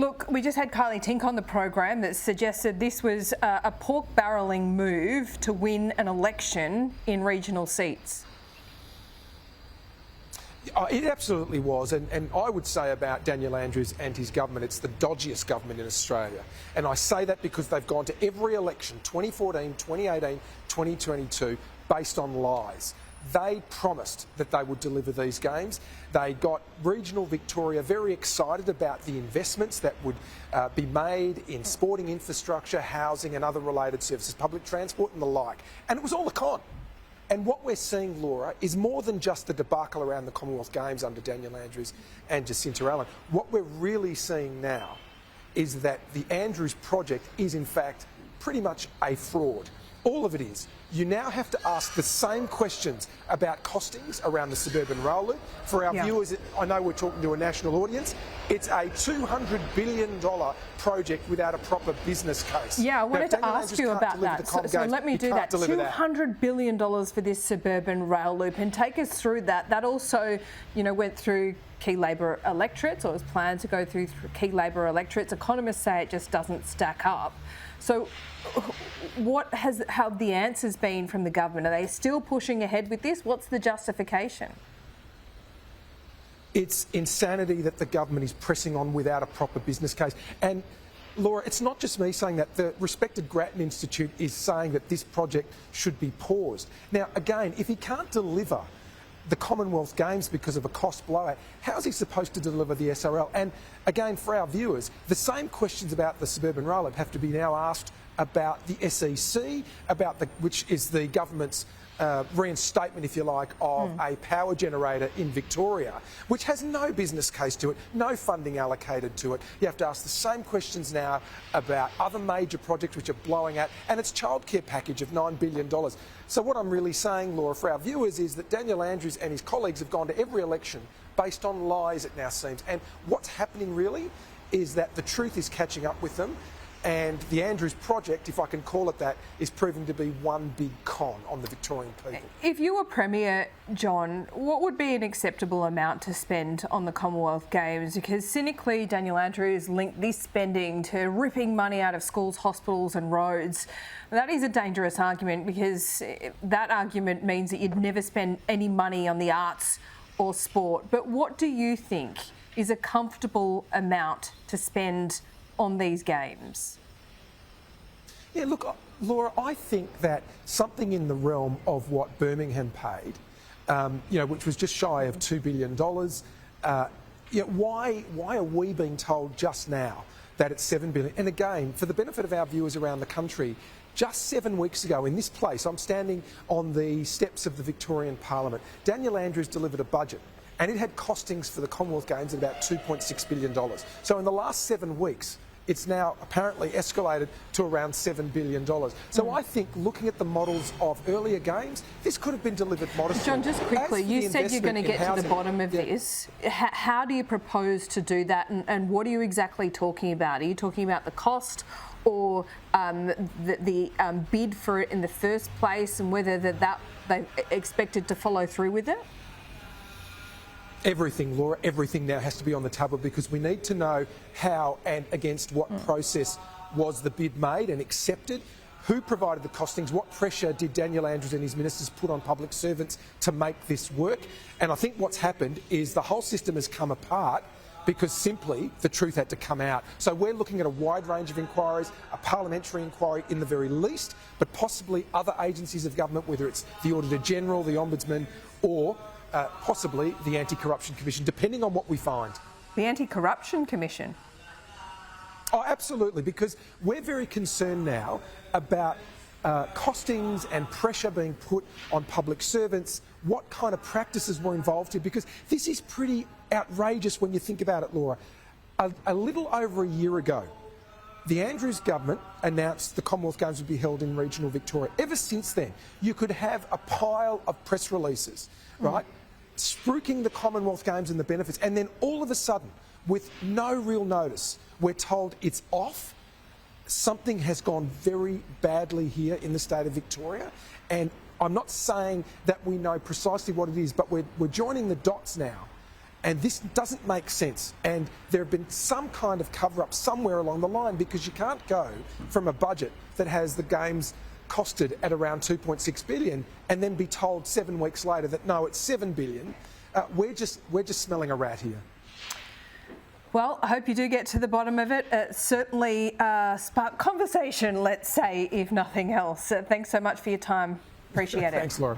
Look, we just had Kylie Tink on the program that suggested this was a pork barrelling move to win an election in regional seats. It absolutely was, and I would say about Daniel Andrews and his government, it's the dodgiest government in Australia. And I say that because they've gone to every election, 2014, 2018, 2022, based on lies. They promised that they would deliver these games. They got regional Victoria very excited about the investments that would be made in sporting infrastructure, housing and other related services, public transport and the like. And it was all a con. And what we're seeing, Laura, is more than just the debacle around the Commonwealth Games under Daniel Andrews and Jacinta Allen. What we're really seeing now is that the Andrews project is, in fact, pretty much a fraud. All of it is. You now have to ask the same questions about costings around the suburban rail loop. For our viewers, I know we're talking to a national audience. It's a $200 billion project without a proper business case. Yeah, I wanted to ask you about that. So let me do that. $200 billion for this suburban rail loop, and take us through that. That also, went through key Labor electorates, or was planned to go through key Labor electorates. Economists say it just doesn't stack up. So what have the answers been from the government? Are they still pushing ahead with this? What's the justification? It's insanity that the government is pressing on without a proper business case. And Laura, it's not just me saying that. The respected Grattan Institute is saying that this project should be paused. Now, again, if he can't deliver the Commonwealth Games because of a cost blowout, how is he supposed to deliver the SRL? And again, for our viewers, the same questions about the suburban rail loop have to be now asked about the SEC, which is the government's reinstatement, if you like, of a power generator in Victoria, which has no business case to it, no funding allocated to it. You have to ask the same questions now about other major projects which are blowing out, and its childcare package of $9 billion. So what I'm really saying, Laura, for our viewers is that Daniel Andrews and his colleagues have gone to every election based on lies, it now seems. And what's happening really is that the truth is catching up with them. And the Andrews project, if I can call it that, is proving to be one big con on the Victorian people. If you were Premier, John, what would be an acceptable amount to spend on the Commonwealth Games? Because cynically, Daniel Andrews linked this spending to ripping money out of schools, hospitals and roads. That is a dangerous argument, because that argument means that you'd never spend any money on the arts or sport. But what do you think is a comfortable amount to spend on these games? Yeah, look, Laura, I think that something in the realm of what Birmingham paid, which was just shy of $2 billion, why are we being told just now that it's $7 billion? And again, for the benefit of our viewers around the country, just 7 weeks ago in this place, I'm standing on the steps of the Victorian Parliament. Daniel Andrews delivered a budget, and it had costings for the Commonwealth Games at about $2.6 billion. So in the last 7 weeks, it's now apparently escalated to around $7 billion. So I think, looking at the models of earlier games, this could have been delivered modestly. John, just quickly, you said you're going to get to the bottom of this. How do you propose to do that, and what are you exactly talking about? Are you talking about the cost, or the bid for it in the first place, and whether they expected to follow through with it? Everything, Laura, everything now has to be on the table, because we need to know how and against what process was the bid made and accepted, who provided the costings, what pressure did Daniel Andrews and his ministers put on public servants to make this work. And I think what's happened is the whole system has come apart because simply the truth had to come out. So we're looking at a wide range of inquiries, a parliamentary inquiry in the very least, but possibly other agencies of government, whether it's the Auditor General, the Ombudsman, or possibly the Anti-Corruption Commission, depending on what we find. The Anti-Corruption Commission? Oh, absolutely, because we're very concerned now about costings and pressure being put on public servants, what kind of practices were involved here, because this is pretty outrageous when you think about it, Laura. A little over a year ago, the Andrews government announced the Commonwealth Games would be held in regional Victoria. Ever since then, you could have a pile of press releases, right, spruiking the Commonwealth Games and the benefits, and then all of a sudden, with no real notice, we're told it's off. Something has gone very badly here in the state of Victoria, and I'm not saying that we know precisely what it is, but we're joining the dots now, And this doesn't make sense. And there have been some kind of cover-up somewhere along the line, because you can't go from a budget that has the games costed at around $2.6 billion and then be told 7 weeks later that no, it's $7 billion. We're just smelling a rat here. Well, I hope you do get to the bottom of it. Certainly spark conversation, let's say, if nothing else. Thanks so much for your time. Appreciate it. Thanks, Laura.